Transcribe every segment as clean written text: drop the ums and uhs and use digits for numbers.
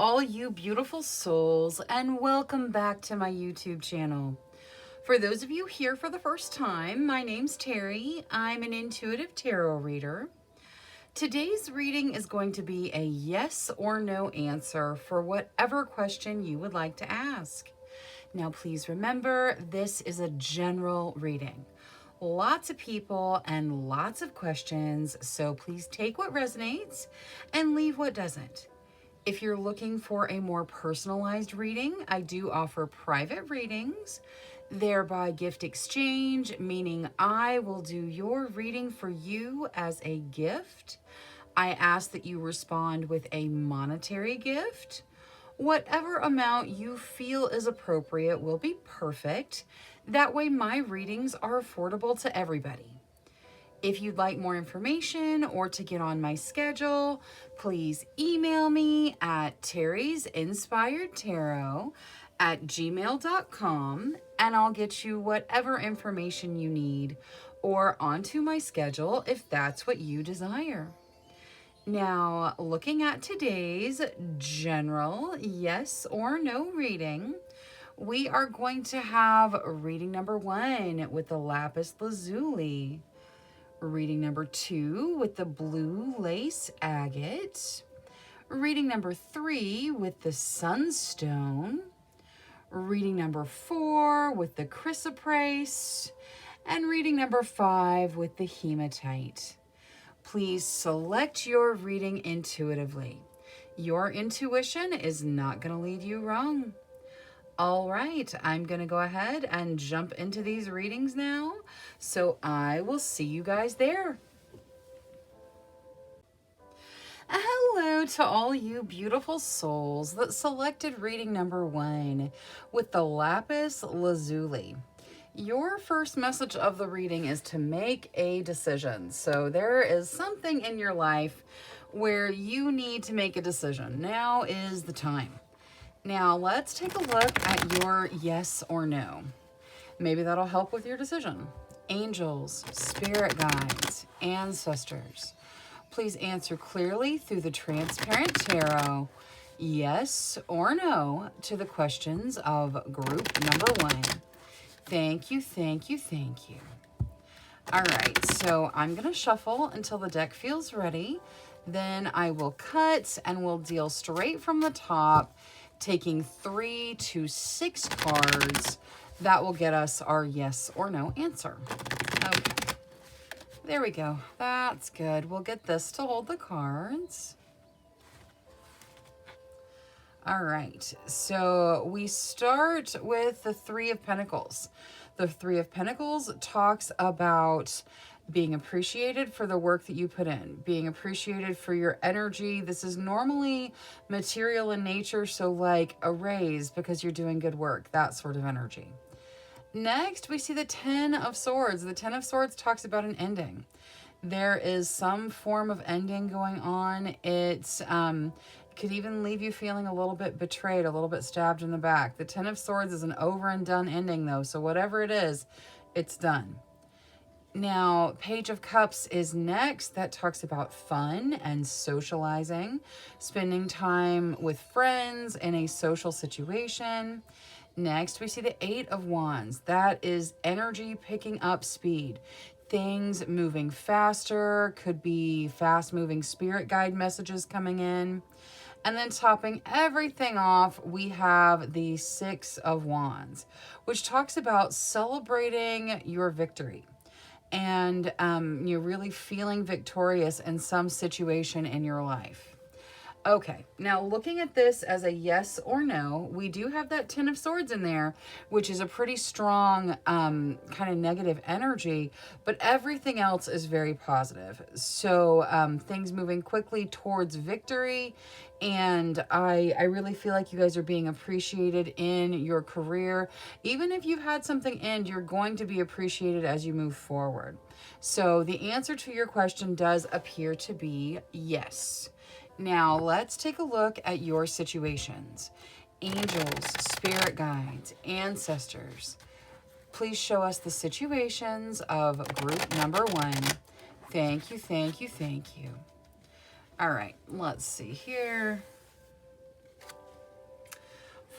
all you beautiful souls, and welcome back to my YouTube channel. For those of you here for the first time, my name's Cheri. I'm an intuitive tarot reader. Today's reading is going to be a yes or no answer for whatever question you would like to ask. Now, please remember, this is a general reading. Lots of people and lots of questions, so please take what resonates and leave what doesn't. If you're looking for a more personalized reading, I do offer private readings. They're by gift exchange, meaning I will do your reading for you as a gift. I ask that you respond with a monetary gift. Whatever amount you feel is appropriate will be perfect. That way my readings are affordable to everybody. If you'd like more information or to get on my schedule, please email me at terrysinspiredtarot@gmail.com and I'll get you whatever information you need or onto my schedule if that's what you desire. Now, looking at today's general yes or no reading, we are going to have reading number 1 with the lapis lazuli. Reading number 2 with the blue lace agate. Reading number 3 with the sunstone. Reading number 4 with the chrysoprase. And reading number 5 with the hematite. Please select your reading intuitively. Your intuition is not going to lead you wrong. All right, I'm going to go ahead and jump into these readings now, so I will see you guys there. Hello to all you beautiful souls that selected reading number 1 with the lapis lazuli. Your first message of the reading is to make a decision. So there is something in your life where you need to make a decision. Now is the time. Now, let's take a look at your yes or no. Maybe that'll help with your decision. Angels, spirit guides, ancestors, please answer clearly through the transparent tarot, yes or no, to the questions of group number 1. Thank you, thank you, thank you. All right, so I'm going to shuffle until the deck feels ready. Then I will cut and we'll deal straight from the top, taking 3 to 6 cards. That will get us our yes or no answer. Okay, there we go. That's good. We'll get this to hold the cards. All right, so we start with the 3 of Pentacles. The 3 of Pentacles talks about being appreciated for the work that you put in, being appreciated for your energy. This is normally material in nature, so like a raise because you're doing good work, that sort of energy. Next, we see the 10 of Swords. The 10 of Swords talks about an ending. There is some form of ending going on. It could even leave you feeling a little bit betrayed, a little bit stabbed in the back. The 10 of Swords is an over and done ending though, so whatever it is, it's done. Now, Page of Cups is next. That talks about fun and socializing, spending time with friends in a social situation. Next, we see the 8 of Wands. That is energy picking up speed. Things moving faster, could be fast-moving spirit guide messages coming in. And then topping everything off, we have the 6 of Wands, which talks about celebrating your victory. And you're really feeling victorious in some situation in your life. Okay, now looking at this as a yes or no, we do have that 10 of Swords in there, which is a pretty strong kind of negative energy, but everything else is very positive. So things moving quickly towards victory, and I really feel like you guys are being appreciated in your career. Even if you've had something end, you're going to be appreciated as you move forward. So the answer to your question does appear to be yes. Now, let's take a look at your situations. Angels, spirit guides, ancestors, please show us the situations of group number 1. Thank you, thank you, thank you. All right, let's see here.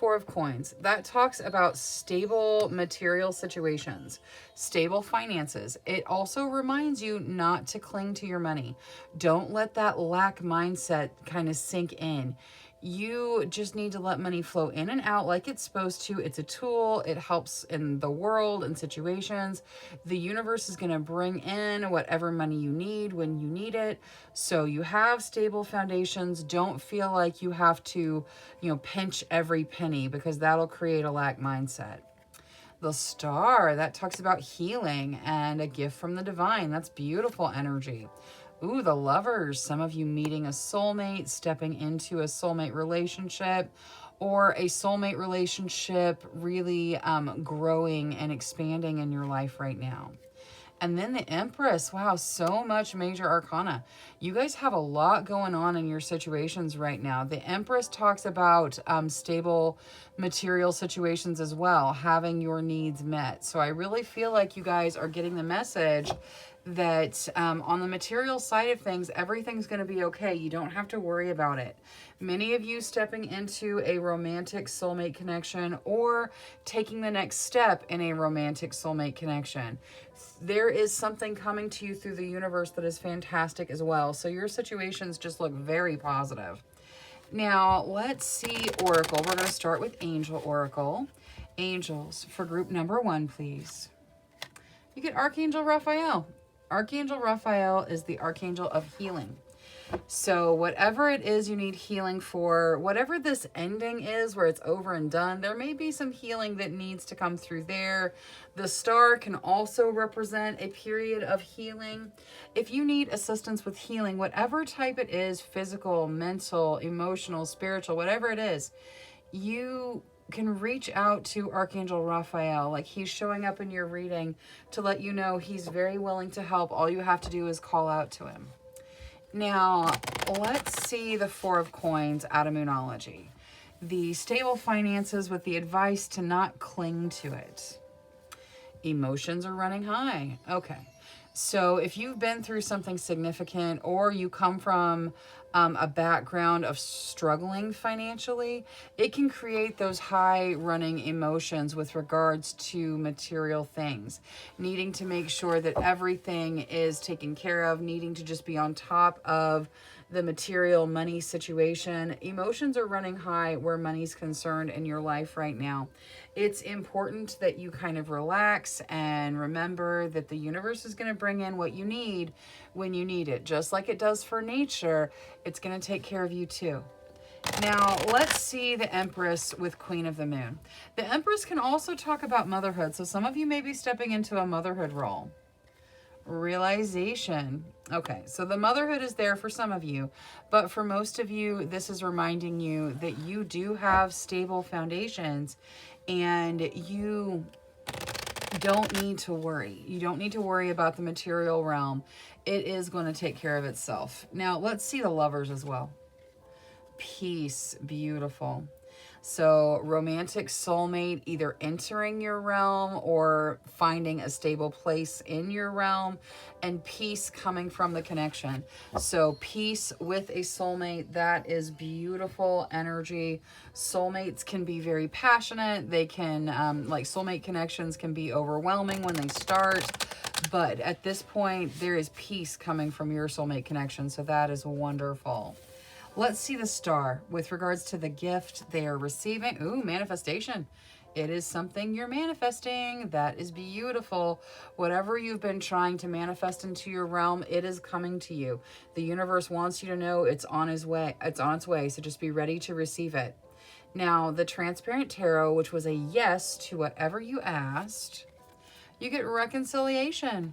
Four of Coins. That talks about stable material situations, stable finances. It also reminds you not to cling to your money. Don't let that lack mindset kind of sink in. You just need to let money flow in and out like it's supposed to. It's a tool. It helps in the world and situations. The universe is going to bring in whatever money you need when you need it. So you have stable foundations. Don't feel like you have to, pinch every penny, because that'll create a lack mindset. The Star, that talks about healing and a gift from the divine. That's beautiful energy. Ooh, the Lovers. Some of you meeting a soulmate, stepping into a soulmate relationship, or a soulmate relationship really growing and expanding in your life right now. And then the Empress. Wow, so much major arcana. You guys have a lot going on in your situations right now. The Empress talks about stable material situations as well, having your needs met. So I really feel like you guys are getting the message that on the material side of things, everything's going to be okay. You don't have to worry about it. Many of you stepping into a romantic soulmate connection or taking the next step in a romantic soulmate connection. There is something coming to you through the universe that is fantastic as well. So your situations just look very positive. Now, let's see Oracle. We're going to start with Angel Oracle. Angels, for group number 1, please. You get Archangel Raphael. Archangel Raphael is the Archangel of healing. So whatever it is you need healing for, whatever this ending is where it's over and done, there may be some healing that needs to come through there. The Star can also represent a period of healing. If you need assistance with healing, whatever type it is, physical, mental, emotional, spiritual, whatever it is, you can reach out to Archangel Raphael. Like, he's showing up in your reading to let you know he's very willing to help. All you have to do is call out to him. Now, let's see the Four of Coins out of Moonology. The stable finances with the advice to not cling to it. Emotions are running high. Okay. So if you've been through something significant, or you come from a background of struggling financially, it can create those high running emotions with regards to material things, needing to make sure that everything is taken care of, needing to just be on top of the material money situation. Emotions are running high where money's concerned in your life right now. It's important that you kind of relax and remember that the universe is going to bring in what you need when you need it. Just like it does for nature, it's going to take care of you too. Now, let's see the Empress with Queen of the Moon. The Empress can also talk about motherhood. So some of you may be stepping into a motherhood role. Realization. Okay, so the motherhood is there for some of you, but for most of you, this is reminding you that you do have stable foundations and you don't need to worry. You don't need to worry about the material realm. It is going to take care of itself. Now, let's see the Lovers as well. Peace. Beautiful. So romantic soulmate either entering your realm or finding a stable place in your realm, and peace coming from the connection. So peace with a soulmate, that is beautiful energy. Soulmates can be very passionate. They can, like soulmate connections can be overwhelming when they start. But at this point, there is peace coming from your soulmate connection. So that is wonderful. Let's see the Star with regards to the gift they are receiving. Ooh, manifestation. It is something you're manifesting. That is beautiful. Whatever you've been trying to manifest into your realm, it is coming to you. The universe wants you to know it's on its way. It's on its way. So just be ready to receive it. Now, the Transparent Tarot, which was a yes to whatever you asked, you get reconciliation.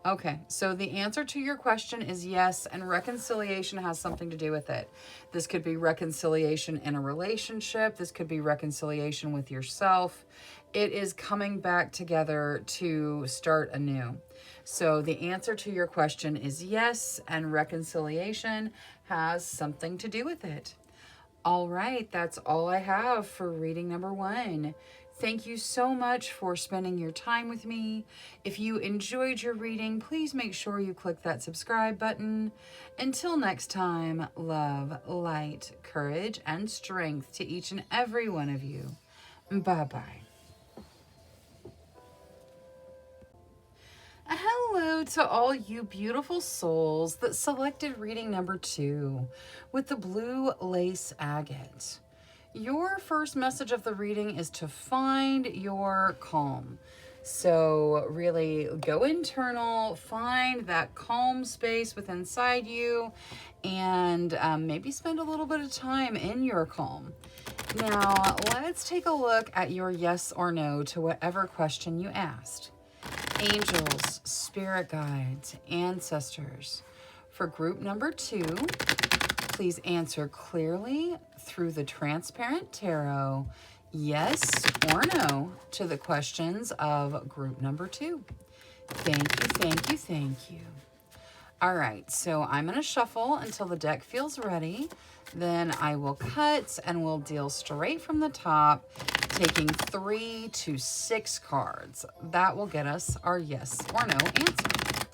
Okay, so the answer to your question is yes, and reconciliation has something to do with it. This could be reconciliation in a relationship. This could be reconciliation with yourself. It is coming back together to start anew. So the answer to your question is yes, and reconciliation has something to do with it. All right, that's all I have for reading number 1. Thank you so much for spending your time with me. If you enjoyed your reading, please make sure you click that subscribe button. Until next time, love, light, courage, and strength to each and every one of you. Bye-bye. Hello to all you beautiful souls that selected reading number 2 with the blue lace agate. Your first message of the reading is to find your calm. So really go internal, find that calm space within inside you, and maybe spend a little bit of time in your calm. Now, let's take a look at your yes or no to whatever question you asked. Angels, spirit guides, ancestors. For group number 2, please answer clearly through the transparent tarot, yes or no, to the questions of group number 2. Thank you, thank you, thank you. All right, so I'm going to shuffle until the deck feels ready. Then I will cut and we'll deal straight from the top, taking 3 to 6 cards. That will get us our yes or no answer.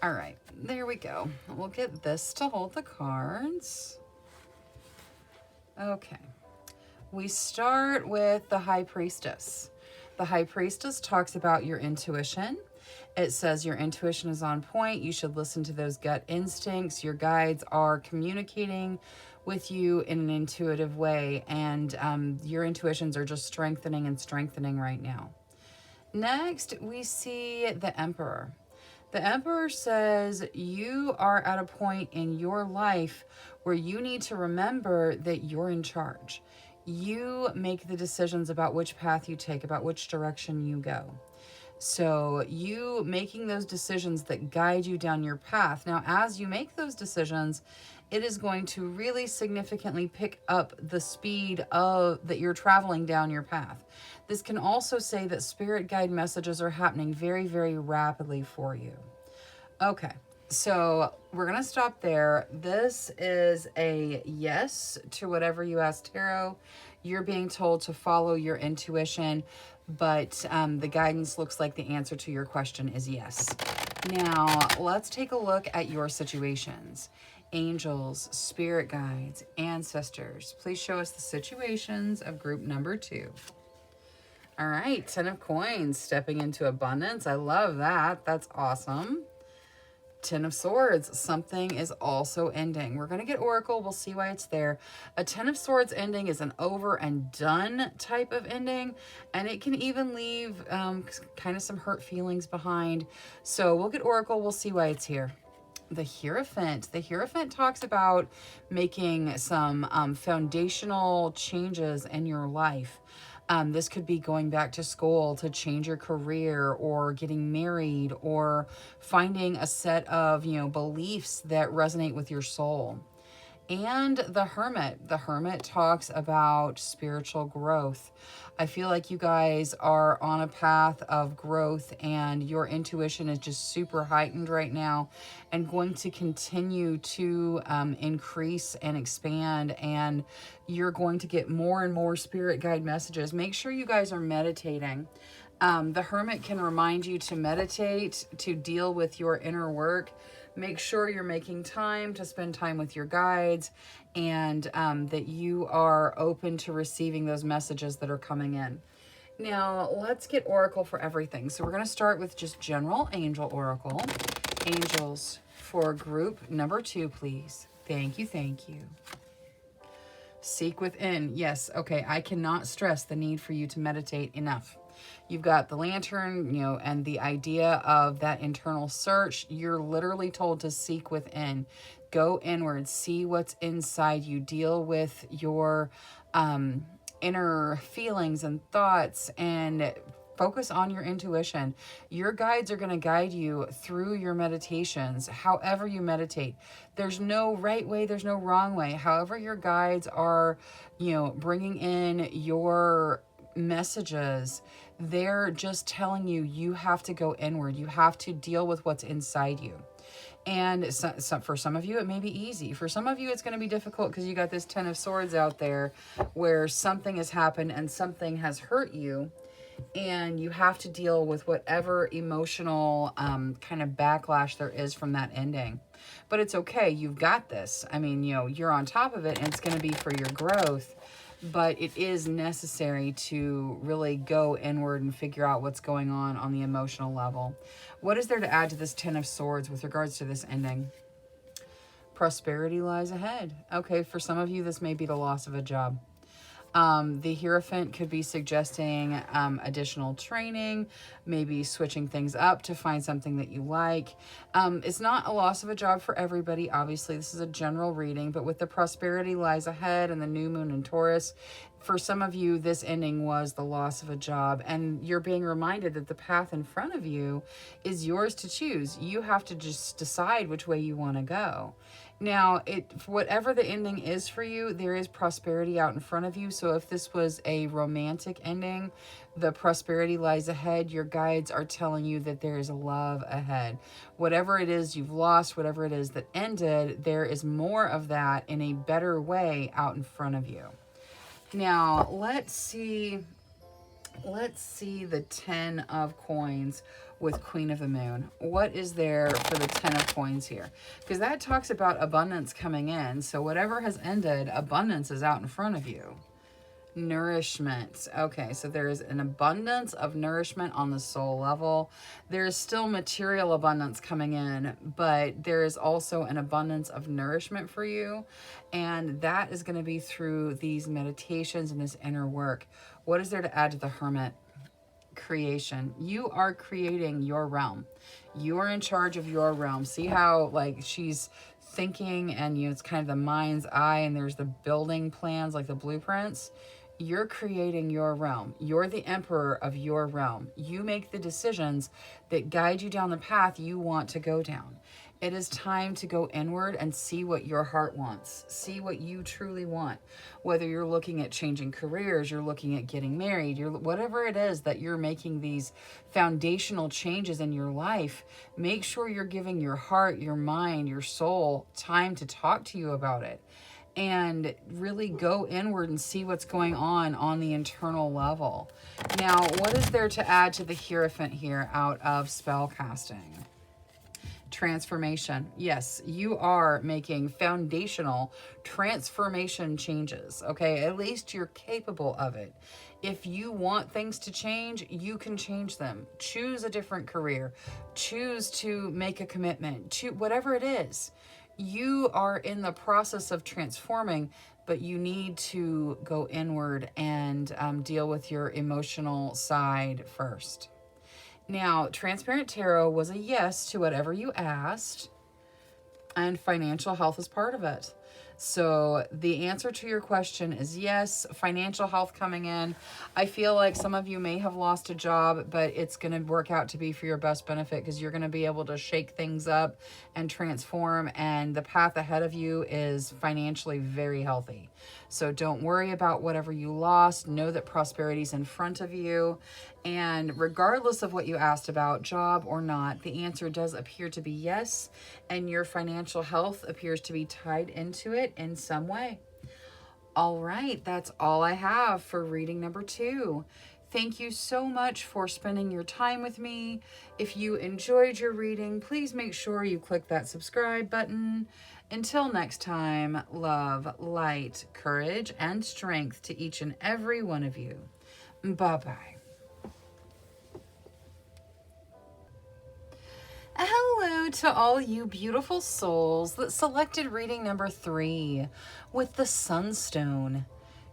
All right, there we go. We'll get this to hold the cards. Okay, we start with the High Priestess. The High Priestess talks about your intuition. It says your intuition is on point. You should listen to those gut instincts. Your guides are communicating with you in an intuitive way, and your intuitions are just strengthening and strengthening right now. Next, we see the Emperor. The Emperor says you are at a point in your life where you need to remember that you're in charge. You make the decisions about which path you take, about which direction you go. So you making those decisions that guide you down your path. Now, as you make those decisions, it is going to really significantly pick up the speed of that you're traveling down your path. This can also say that spirit guide messages are happening very, very rapidly for you. Okay, so we're going to stop there. This is a yes to whatever you asked tarot. You're being told to follow your intuition, but the guidance looks like the answer to your question is yes. Now, let's take a look at your situations. Angels, spirit guides, ancestors. Please show us the situations of group number 2. All right, 10 of coins, stepping into abundance. I love that. That's awesome. 10 of Swords, something is also ending. We're going to get Oracle. We'll see why it's there. A 10 of Swords ending is an over and done type of ending, and it can even leave kind of some hurt feelings behind. So we'll get Oracle. We'll see why it's here. The Hierophant. The Hierophant talks about making some foundational changes in your life. This could be going back to school to change your career, or getting married, or finding a set of, beliefs that resonate with your soul. And the Hermit. The Hermit talks about spiritual growth. I feel like you guys are on a path of growth, and your intuition is just super heightened right now and going to continue to increase and expand, and you're going to get more and more spirit guide messages. Make sure you guys are meditating. The Hermit can remind you to meditate, to deal with your inner work. Make sure you're making time to spend time with your guides, and that you are open to receiving those messages that are coming in. Now, let's get Oracle for everything. So we're going to start with just general angel Oracle. Angels for group number 2, please. Thank you, thank you. Seek within. Yes, okay, I cannot stress the need for you to meditate enough. You've got the lantern, and the idea of that internal search. You're literally told to seek within. Go inward. See what's inside you. Deal with your inner feelings and thoughts, and focus on your intuition. Your guides are going to guide you through your meditations, however you meditate. There's no right way, there's no wrong way. However your guides are, bringing in your messages, they're just telling you, you have to go inward. You have to deal with what's inside you. And for some of you, it may be easy. For some of you, it's going to be difficult because you got this 10 of Swords out there where something has happened and something has hurt you, and you have to deal with whatever emotional kind of backlash there is from that ending. But it's okay. You've got this. I mean, you're on top of it, and it's going to be for your growth. but it is necessary to really go inward and figure out what's going on the emotional level. What is there to add to this Ten of Swords with regards to this ending? Prosperity lies ahead. Okay, for some of you, this may be the loss of a job. The Hierophant could be suggesting additional training, maybe switching things up to find something that you like. It's not a loss of a job for everybody. Obviously, this is a general reading, but with the prosperity lies ahead and the new moon in Taurus, for some of you, this ending was the loss of a job, and you're being reminded that the path in front of you is yours to choose. You have to just decide which way you want to go. Now, whatever the ending is for you, there is prosperity out in front of you. So if this was a romantic ending, the prosperity lies ahead. Your guides are telling you that there is love ahead. Whatever it is you've lost, whatever it is that ended, there is more of that in a better way out in front of you. Now, let's see the 10 of coins with Queen of the Moon. What is there for the 10 of coins here? Because that talks about abundance coming in. So whatever has ended, abundance is out in front of you. Nourishment. Okay, so there is an abundance of nourishment on the soul level. There is still material abundance coming in, but there is also an abundance of nourishment for you. And that is going to be through these meditations and this inner work. What is there to add to the Hermit? Creation. You are creating your realm. You are in charge of your realm. See how like she's thinking and it's kind of the mind's eye and there's the building plans like the blueprints. You're creating your realm. You're the emperor of your realm. You make the decisions that guide you down the path you want to go down. It is time to go inward and see what your heart wants. See what you truly want. Whether you're looking at changing careers, you're looking at getting married, whatever it is that you're making these foundational changes in your life, make sure you're giving your heart, your mind, your soul time to talk to you about it. And really go inward and see what's going on the internal level. Now, what is there to add to the Hierophant here out of spell casting? Transformation. Yes, you are making foundational transformation changes. Okay, at least you're capable of it. If you want things to change, you can change them. Choose a different career. Choose to make a commitment to whatever it is. You are in the process of transforming, but you need to go inward and deal with your emotional side first. Now, Transparent Tarot was a yes to whatever you asked, and financial health is part of it. So the answer to your question is yes, financial health coming in. I feel like some of you may have lost a job, but it's going to work out to be for your best benefit because you're going to be able to shake things up and transform, and the path ahead of you is financially very healthy. So don't worry about whatever you lost. Know that prosperity is in front of you. And regardless of what you asked about, job or not, the answer does appear to be yes. And your financial health appears to be tied into it in some way. All right, that's all I have for reading number 2. Thank you so much for spending your time with me. If you enjoyed your reading, please make sure you click that subscribe button. Until next time, love, light, courage, and strength to each and every one of you. Bye-bye. Hello to all you beautiful souls that selected reading number 3 with the Sunstone.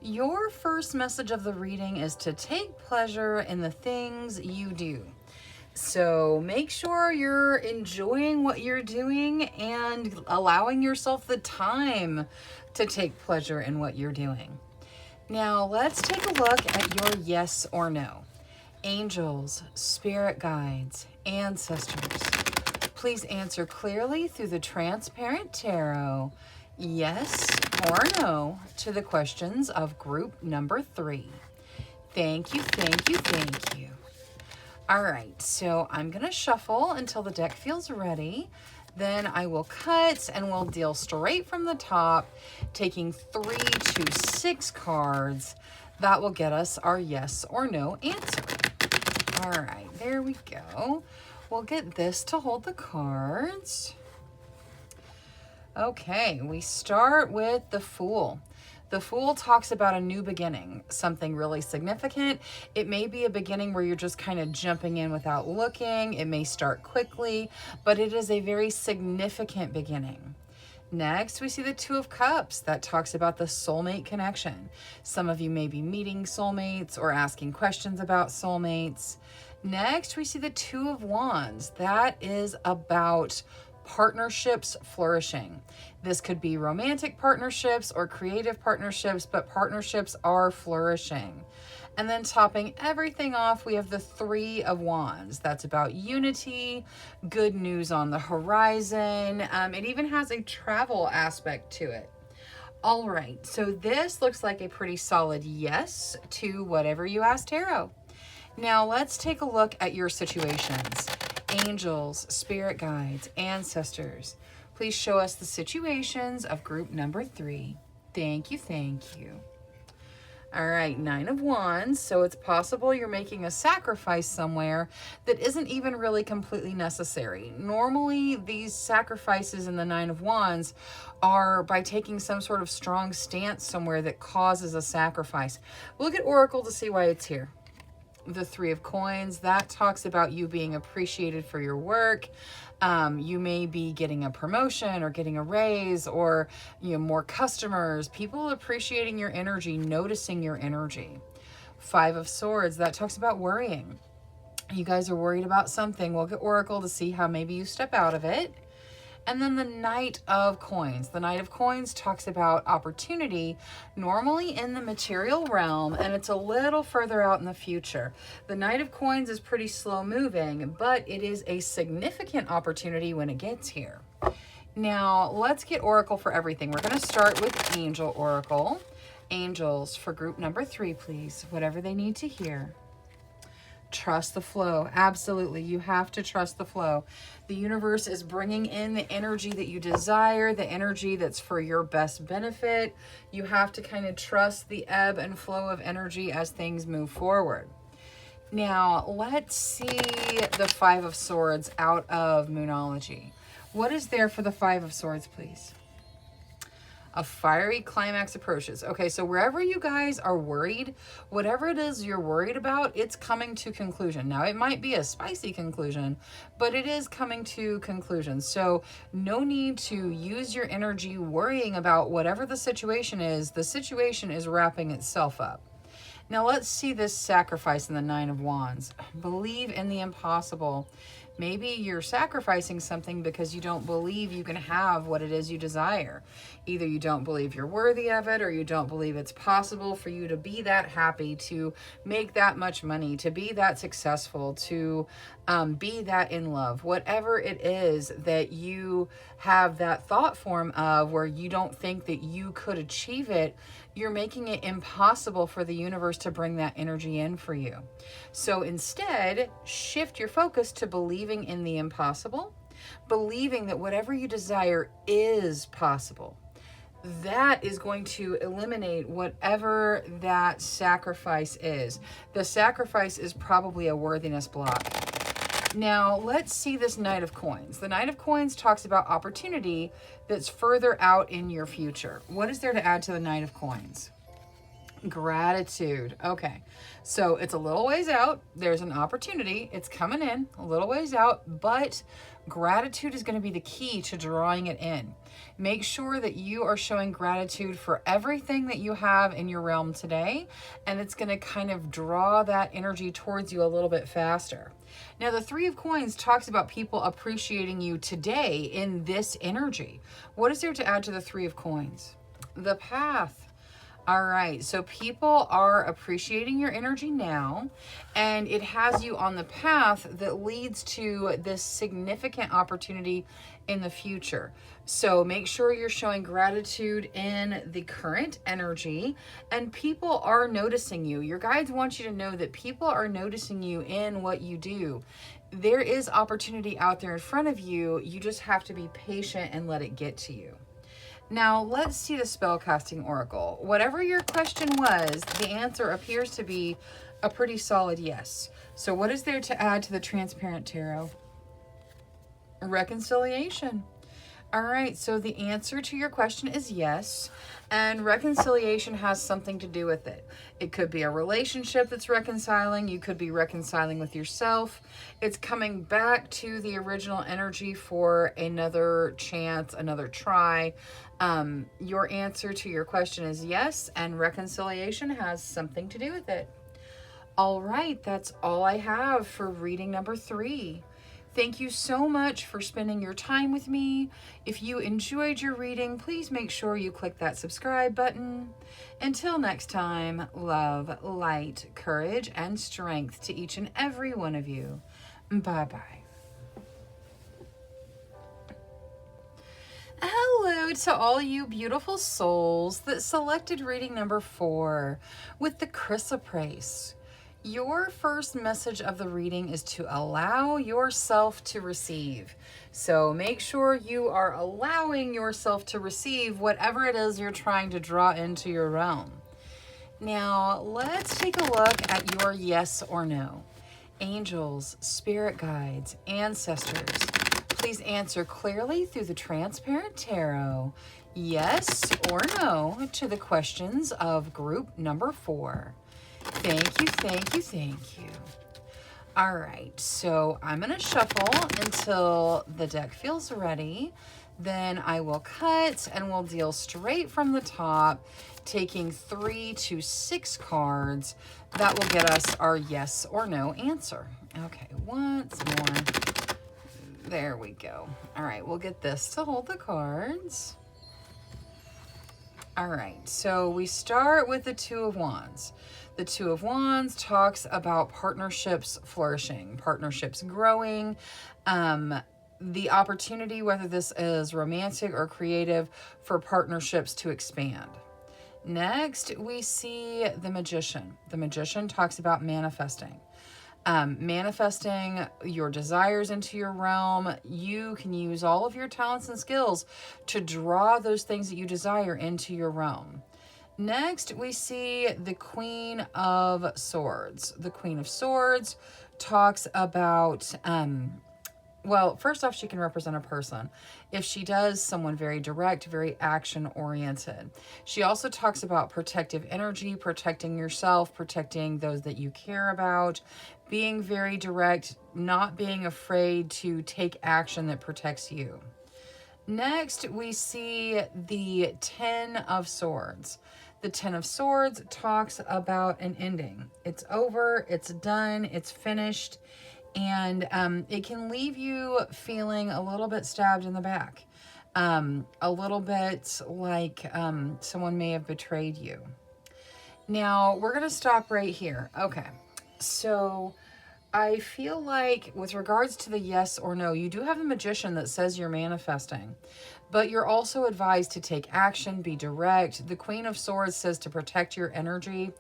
Your first message of the reading is to take pleasure in the things you do. So make sure you're enjoying what you're doing and allowing yourself the time to take pleasure in what you're doing. Now let's take a look at your yes or no. Angels, spirit guides, ancestors, please answer clearly through the Transparent Tarot, yes or no, to the questions of group number 3. Thank you, thank you, thank you. All right, so I'm going to shuffle until the deck feels ready. Then I will cut and we'll deal straight from the top, taking 3 to 6 cards. That will get us our yes or no answer. All right, there we go. We'll get this to hold the cards. Okay, we start with the Fool. The Fool talks about a new beginning, something really significant. It may be a beginning where you're just kind of jumping in without looking. It may start quickly, but it is a very significant beginning. Next, we see the Two of Cups. That talks about the soulmate connection. Some of you may be meeting soulmates or asking questions about soulmates. Next, we see the Two of Wands. That is about partnerships flourishing. This could be romantic partnerships or creative partnerships, but partnerships are flourishing. And then topping everything off, we have the Three of Wands. That's about unity, good news on the horizon. It even has a travel aspect to it. All right, so this looks like a pretty solid yes to whatever you asked tarot. Now let's take a look at your situations. Angels, spirit guides, ancestors, please show us the situations of group number 3. Thank you, thank you. All right, Nine of Wands. So it's possible you're making a sacrifice somewhere that isn't even really completely necessary. Normally, these sacrifices in the Nine of Wands are by taking some sort of strong stance somewhere that causes a sacrifice. We'll look at Oracle to see why it's here. The Three of Coins, that talks about you being appreciated for your work. You may be getting a promotion or getting a raise or more customers, people appreciating your energy, noticing your energy. Five of Swords, that talks about worrying. You guys are worried about something. We'll get Oracle to see how maybe you step out of it. And then the Knight of Coins. The Knight of Coins talks about opportunity, normally in the material realm, and it's a little further out in the future. The Knight of Coins is pretty slow moving, but it is a significant opportunity when it gets here. Now, let's get Oracle for everything. We're going to start with Angel Oracle. Angels for group number 3, please. Whatever they need to hear. Trust the flow. Absolutely. You have to trust the flow. The universe is bringing in the energy that you desire, the energy that's for your best benefit. You have to kind of trust the ebb and flow of energy as things move forward. Now, let's see the Five of Swords out of Moonology. What is there for the Five of Swords, please? A fiery climax approaches. Okay, so wherever you guys are worried, whatever it is you're worried about, it's coming to conclusion. Now, it might be a spicy conclusion, but it is coming to conclusion. So no need to use your energy worrying about whatever the situation is. The situation is wrapping itself up. Now, let's see this sacrifice in the Nine of Wands. Believe in the impossible. Maybe you're sacrificing something because you don't believe you can have what it is you desire. Either you don't believe you're worthy of it, or you don't believe it's possible for you to be that happy, to make that much money, to be that successful, to be that in love. Whatever it is that you have that thought form of where you don't think that you could achieve it, you're making it impossible for the universe to bring that energy in for you. So instead, shift your focus to believing in the impossible, believing that whatever you desire is possible. That is going to eliminate whatever that sacrifice is. The sacrifice is probably a worthiness block. Now, let's see this Knight of Coins. The Knight of Coins talks about opportunity that's further out in your future. What is there to add to the Knight of Coins? Gratitude. Okay, so it's a little ways out. There's an opportunity. It's coming in a little ways out, but gratitude is going to be the key to drawing it in. Make sure that you are showing gratitude for everything that you have in your realm today, and it's going to kind of draw that energy towards you a little bit faster. Now, the Three of Coins talks about people appreciating you today in this energy. What is there to add to the Three of Coins? The Path. All right, so people are appreciating your energy now, and it has you on the path that leads to this significant opportunity in the future. So make sure you're showing gratitude in the current energy, and people are noticing you. Your guides want you to know that people are noticing you in what you do. There is opportunity out there in front of you. You just have to be patient and let it get to you. Now, let's see the spellcasting oracle. Whatever your question was, the answer appears to be a pretty solid yes. So what is there to add to the transparent tarot? Reconciliation. All right, so the answer to your question is yes, and reconciliation has something to do with it. It could be a relationship that's reconciling, you could be reconciling with yourself. It's coming back to the original energy for another chance, another try. Your answer to your question is yes, and reconciliation has something to do with it. All right, that's all I have for reading number 3. Thank you so much for spending your time with me. If you enjoyed your reading, please make sure you click that subscribe button. Until next time, love, light, courage, and strength to each and every one of you. Bye-bye. Hello to all you beautiful souls that selected reading number 4 with the chrysoprase. Your first message of the reading is to allow yourself to receive. So make sure you are allowing yourself to receive whatever it is you're trying to draw into your realm. Now, let's take a look at your yes or no. Angels, spirit guides, ancestors, please answer clearly through the transparent tarot, yes or no, to the questions of group number 4. Thank you, thank you, thank you. All right, so I'm going to shuffle until the deck feels ready. Then I will cut and we'll deal straight from the top, taking 3 to 6 cards. That will get us our yes or no answer. Okay, once more. There we go. All right, we'll get this to hold the cards. All right, so we start with the Two of Wands. The Two of Wands talks about partnerships flourishing, partnerships growing, the opportunity, whether this is romantic or creative, for partnerships to expand. Next, we see the Magician. The Magician talks about manifesting. Manifesting your desires into your realm. You can use all of your talents and skills to draw those things that you desire into your realm. Next, we see the Queen of Swords. The Queen of Swords talks about, well, first off, she can represent a person. If she does, someone very direct, very action-oriented. She also talks about protective energy, protecting yourself, protecting those that you care about, being very direct, not being afraid to take action that protects you. Next, we see the Ten of Swords. The Ten of Swords talks about an ending. It's over, it's done, it's finished, and it can leave you feeling a little bit stabbed in the back. A little bit like someone may have betrayed you. Now, we're going to stop right here. Okay, so I feel like with regards to the yes or no, you do have the Magician that says you're manifesting, but you're also advised to take action, be direct. The Queen of Swords says to protect your energy.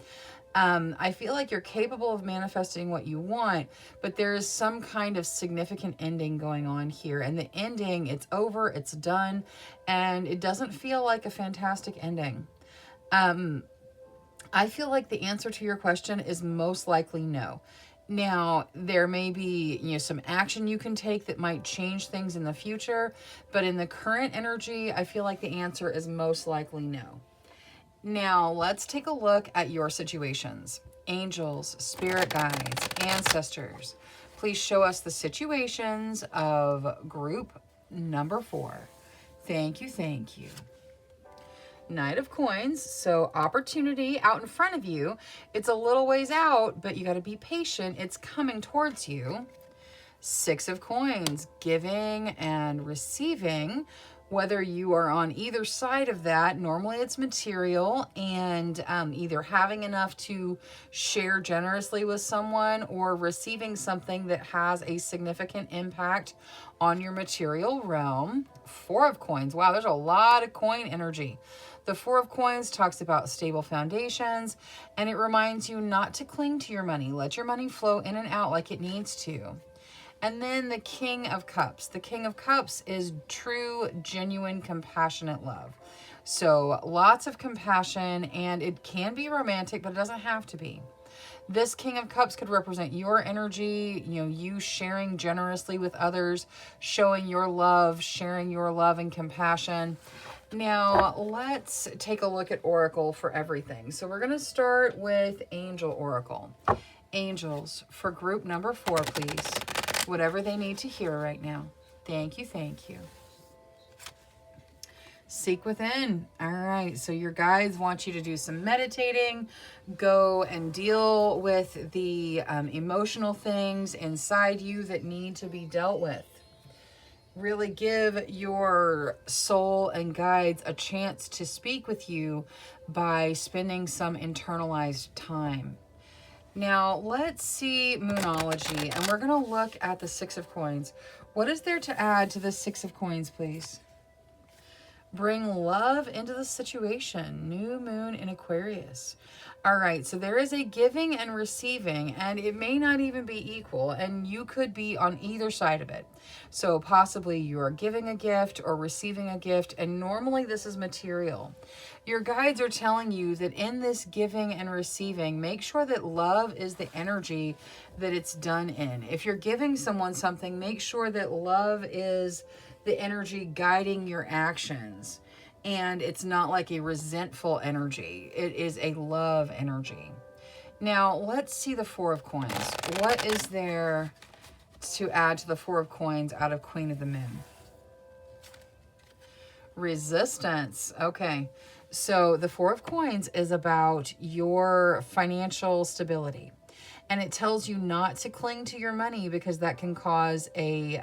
I feel like you're capable of manifesting what you want, but there is some kind of significant ending going on here. And the ending, it's over, it's done, and it doesn't feel like a fantastic ending. I feel like the answer to your question is most likely no. Now, there may be, some action you can take that might change things in the future, but in the current energy, I feel like the answer is most likely no. Now, let's take a look at your situations. Angels, spirit guides, ancestors, please show us the situations of group number 4. Thank you, thank you. Knight of Coins, so opportunity out in front of you. It's a little ways out, but you got to be patient. It's coming towards you. 6 of Coins, giving and receiving. Whether you are on either side of that, normally it's material and either having enough to share generously with someone or receiving something that has a significant impact on your material realm. 4 of Coins. Wow, there's a lot of coin energy. The 4 of Coins talks about stable foundations, and it reminds you not to cling to your money. Let your money flow in and out like it needs to. And then the King of Cups. The King of Cups is true, genuine, compassionate love. So lots of compassion, and it can be romantic, but it doesn't have to be. This King of Cups could represent your energy, you know, you sharing generously with others, showing your love, sharing your love and compassion. Now, let's take a look at Oracle for everything. So we're going to start with Angel Oracle. Angels, for group number 4, please. Whatever they need to hear right now. Thank you, thank you. Seek within. All right, so your guides want you to do some meditating. Go and deal with the emotional things inside you that need to be dealt with. Really give your soul and guides a chance to speak with you by spending some internalized time. Now, let's see Moonology, and we're going to look at the 6 of Coins. What is there to add to the 6 of Coins, please? Bring love into the situation. New moon in Aquarius. All right, so there is a giving and receiving, and it may not even be equal, and you could be on either side of it. So possibly you're giving a gift or receiving a gift, and normally this is material. Your guides are telling you that in this giving and receiving, make sure that love is the energy that it's done in. If you're giving someone something, make sure that love is the energy guiding your actions. And it's not like a resentful energy. It is a love energy. Now, let's see the 4 of Coins. What is there to add to the 4 of Coins out of Queen of the Moon? Resistance. Okay. So the 4 of Coins is about your financial stability. And it tells you not to cling to your money because that can cause a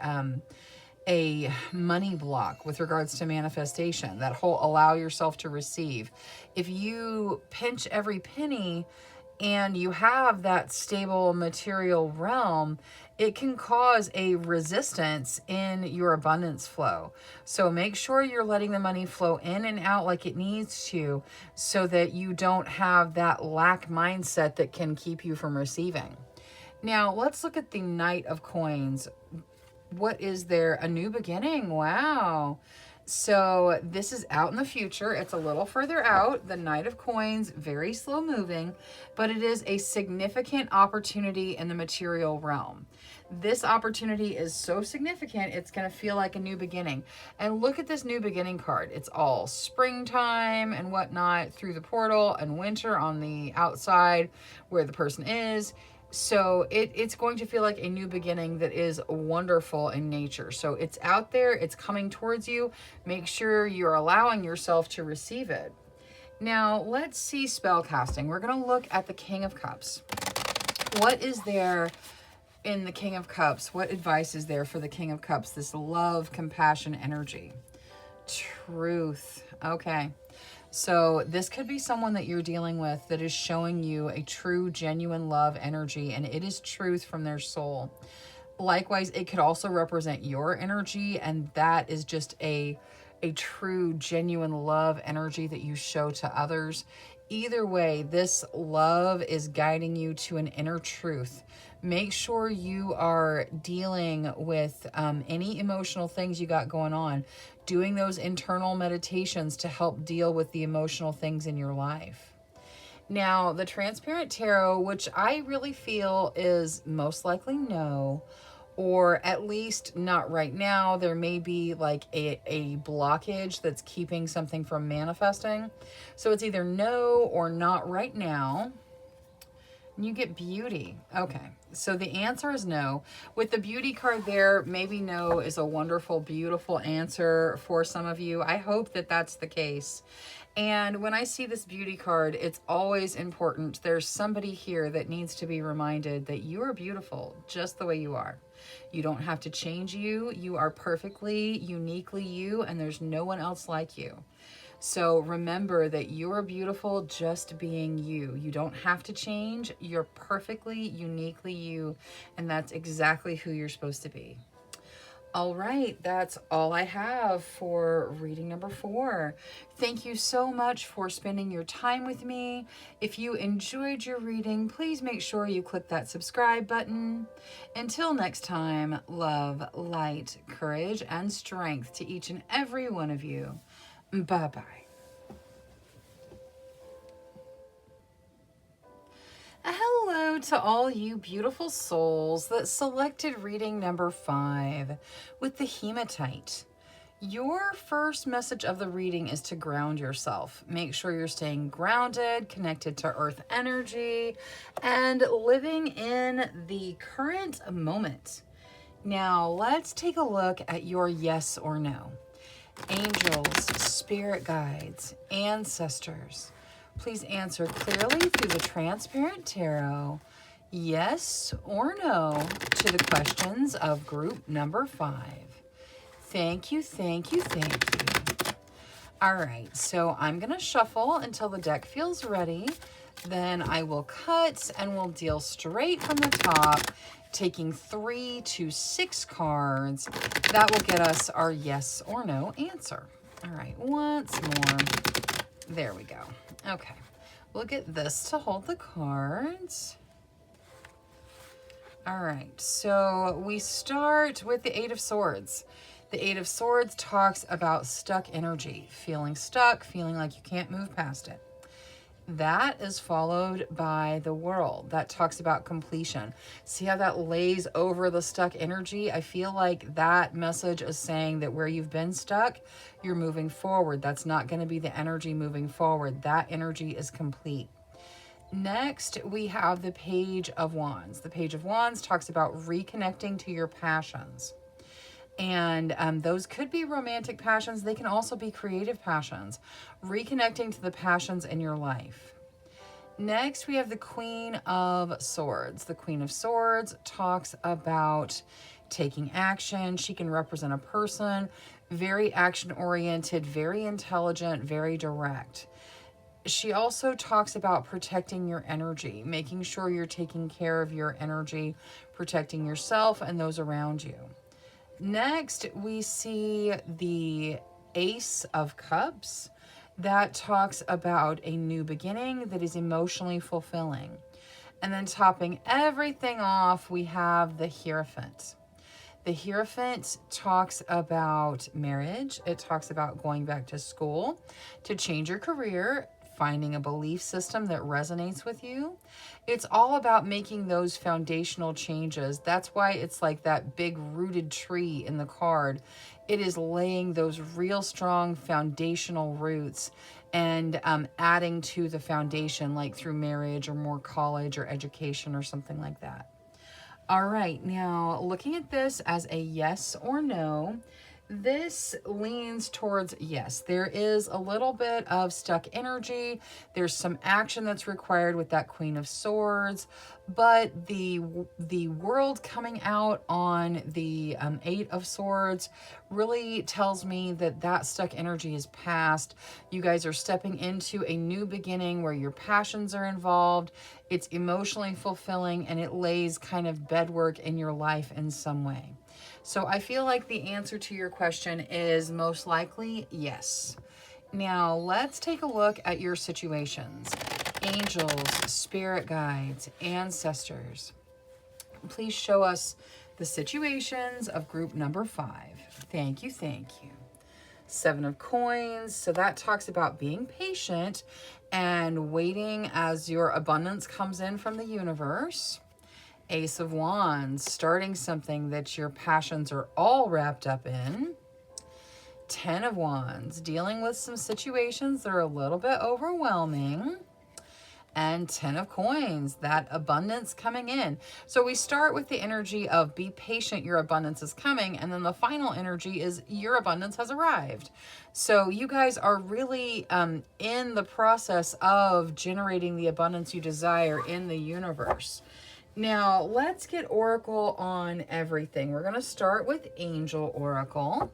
money block with regards to manifestation. That whole allow yourself to receive. If you pinch every penny and you have that stable material realm, it can cause a resistance in your abundance flow. So make sure you're letting the money flow in and out like it needs to, so that you don't have that lack mindset that can keep you from receiving. Now, let's look at the Knight of Coins. What is there? A new beginning. Wow. So this is out in the future. It's a little further out. The Knight of Coins, very slow moving, but it is a significant opportunity in the material realm. This opportunity is so significant, it's going to feel like a new beginning. And look at this new beginning card. It's all springtime and whatnot through the portal, and winter on the outside where the person is. So it's going to feel like a new beginning that is wonderful in nature. So it's out there, it's coming towards you. Make sure you're allowing yourself to receive it. Now, let's see spell casting. We're going to look at the King of Cups. What is there in the King of Cups? What advice is there for the King of Cups? This love, compassion, energy. Truth. Okay. So this could be someone that you're dealing with that is showing you a true, genuine love energy, and it is truth from their soul. Likewise, it could also represent your energy, and that is just a true, genuine love energy that you show to others. Either way, this love is guiding you to an inner truth. Make sure you are dealing with any emotional things you got going on, doing those internal meditations to help deal with the emotional things in your life. Now, the Transparent Tarot, which I really feel is most likely no, or at least not right now. There may be like a blockage that's keeping something from manifesting. So it's either no or not right now. You get beauty. Okay, so the answer is no. With the beauty card there, maybe no is a wonderful, beautiful answer for some of you. I hope that that's the case. And when I see this beauty card, it's always important. There's somebody here that needs to be reminded that you are beautiful just the way you are. You don't have to change you. You are perfectly, uniquely you, and there's no one else like you. So remember that you're beautiful just being you. You don't have to change. You're perfectly, uniquely you, and that's exactly who you're supposed to be. All right, that's all I have for reading number 4. Thank you so much for spending your time with me. If you enjoyed your reading, please make sure you click that subscribe button. Until next time, love, light, courage, and strength to each and every one of you. Bye-bye. Hello, to all you beautiful souls that selected reading number 5 with the hematite. Your first message of the reading is to ground yourself. Make sure you're staying grounded, connected to earth energy, and living in the current moment. Now, let's take a look at your yes or no. Angels, spirit guides, ancestors, please answer clearly through the transparent tarot, yes or no, to the questions of group number 5. Thank you, thank you, thank you. All right, so I'm going to shuffle until the deck feels ready. Then I will cut and we'll deal straight from the top, taking 3 to 6 cards. That will get us our yes or no answer. All right, once more. There we go. Okay, we'll get this to hold the cards. All right, so we start with the 8 of Swords. The 8 of Swords talks about stuck energy, feeling stuck, feeling like you can't move past it. That is followed by the World. That talks about completion. See how that lays over the stuck energy? I feel like that message is saying that where you've been stuck, you're moving forward. That's not going to be the energy moving forward. That energy is complete. Next, we have the Page of Wands. The Page of Wands talks about reconnecting to your passions. And those could be romantic passions. They can also be creative passions. Reconnecting to the passions in your life. Next, we have the Queen of Swords. The Queen of Swords talks about taking action. She can represent a person, very action-oriented, very intelligent, very direct. She also talks about protecting your energy, making sure you're taking care of your energy, protecting yourself and those around you. Next, we see the Ace of Cups. That talks about a new beginning that is emotionally fulfilling. And then topping everything off, we have the Hierophant. The Hierophant talks about marriage. It talks about going back to school to change your career, finding a belief system that resonates with you. It's all about making those foundational changes. That's why it's like that big rooted tree in the card. It is laying those real strong foundational roots and adding to the foundation, like through marriage or more college or education or something like that. All right, now looking at this as a yes or no, this leans towards yes. There is a little bit of stuck energy. There's some action that's required with that Queen of Swords, but the World coming out on the 8 of Swords really tells me that that stuck energy is past. You guys are stepping into a new beginning where your passions are involved. It's emotionally fulfilling and it lays kind of bedwork in your life in some way. So I feel like the answer to your question is most likely yes. Now let's take a look at your situations. Angels, spirit guides, ancestors. Please show us the situations of group number 5. Thank you, thank you. 7 of Coins. So that talks about being patient and waiting as your abundance comes in from the universe. Ace of Wands, starting something that your passions are all wrapped up in. 10 of Wands, dealing with some situations that are a little bit overwhelming. And 10 of Coins, that abundance coming in. So we start with the energy of be patient, your abundance is coming. And then the final energy is your abundance has arrived. So you guys are really in the process of generating the abundance you desire in the universe. Now, let's get Oracle on everything. We're going to start with Angel Oracle.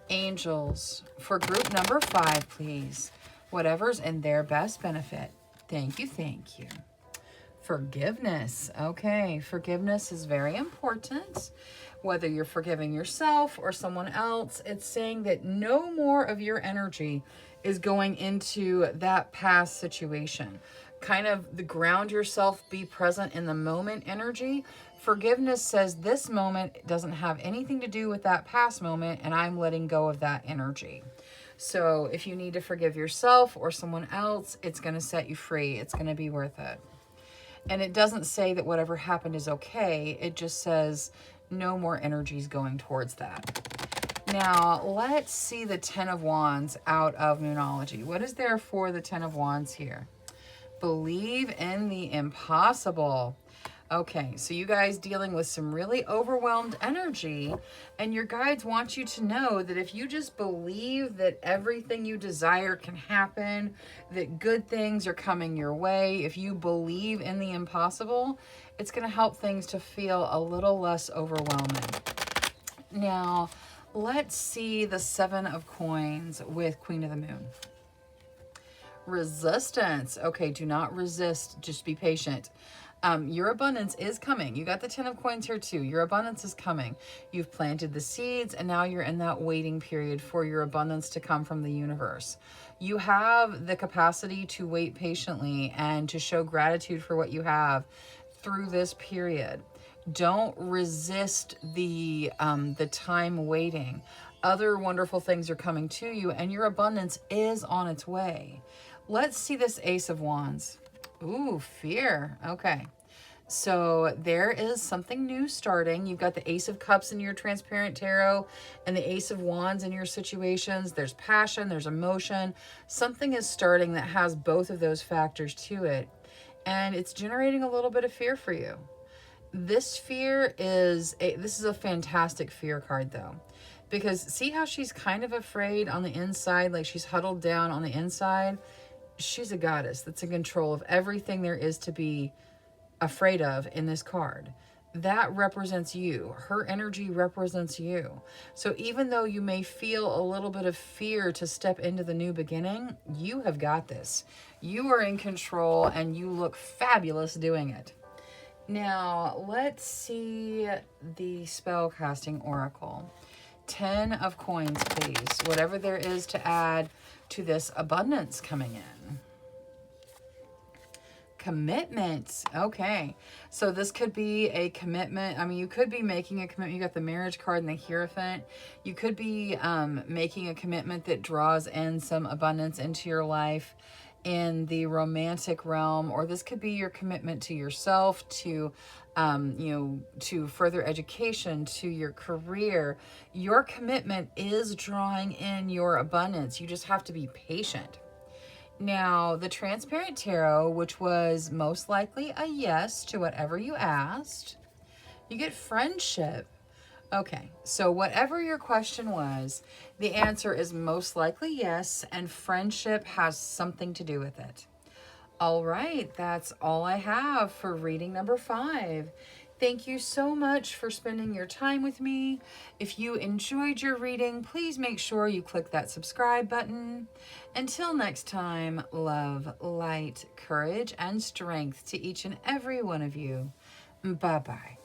Angels, for group number 5, please. Whatever's in their best benefit. Thank you, thank you. Forgiveness. Okay, forgiveness is very important. Whether you're forgiving yourself or someone else, it's saying that no more of your energy is going into that past situation. Kind of the ground yourself, be present in the moment energy. Forgiveness says this moment doesn't have anything to do with that past moment and I'm letting go of that energy. So if you need to forgive yourself or someone else, it's going to set you free. It's going to be worth it. And it doesn't say that whatever happened is okay. It just says no more energies going towards that. Now, let's see the Ten of Wands out of Moonology. What is there for the Ten of Wands here? Believe in the impossible. Okay, so you guys dealing with some really overwhelmed energy, and your guides want you to know that if you just believe that everything you desire can happen, that good things are coming your way, if you believe in the impossible, it's going to help things to feel a little less overwhelming. Now, let's see the Seven of Coins with Queen of the Moon. Resistance. Okay, do not resist. Just be patient. Your abundance is coming. You got the Ten of Coins here too. Your abundance is coming. You've planted the seeds, and now you're in that waiting period for your abundance to come from the universe. You have the capacity to wait patiently and to show gratitude for what you have through this period. Don't resist the time waiting. Other wonderful things are coming to you, and your abundance is on its way. Let's see this Ace of Wands. Ooh, fear. Okay. So there is something new starting. You've got the Ace of Cups in your transparent tarot and the Ace of Wands in your situations. There's passion, there's emotion. Something is starting that has both of those factors to it. And it's generating a little bit of fear for you. This fear is this is a fantastic fear card though. Because see how she's kind of afraid on the inside, like she's huddled down on the inside? She's a goddess that's in control of everything there is to be afraid of in this card. That represents you. Her energy represents you. So even though you may feel a little bit of fear to step into the new beginning, you have got this. You are in control and you look fabulous doing it. Now, let's see the spellcasting oracle. 10 of Coins, please. Whatever there is to add to this abundance coming in. Commitment. Okay. So this could be a commitment. I mean, you could be making a commitment. You got the Marriage card and the Hierophant. You could be making a commitment that draws in some abundance into your life in the romantic realm, or this could be your commitment to yourself, to to further education, to your career. Your commitment is drawing in your abundance. You just have to be patient. Now, the Transparent Tarot, which was most likely a yes to whatever you asked, you get Friendship. Okay, so whatever your question was, the answer is most likely yes, and friendship has something to do with it. All right, that's all I have for reading number 5. Thank you so much for spending your time with me. If you enjoyed your reading, please make sure you click that subscribe button. Until next time, love, light, courage, and strength to each and every one of you. Bye-bye.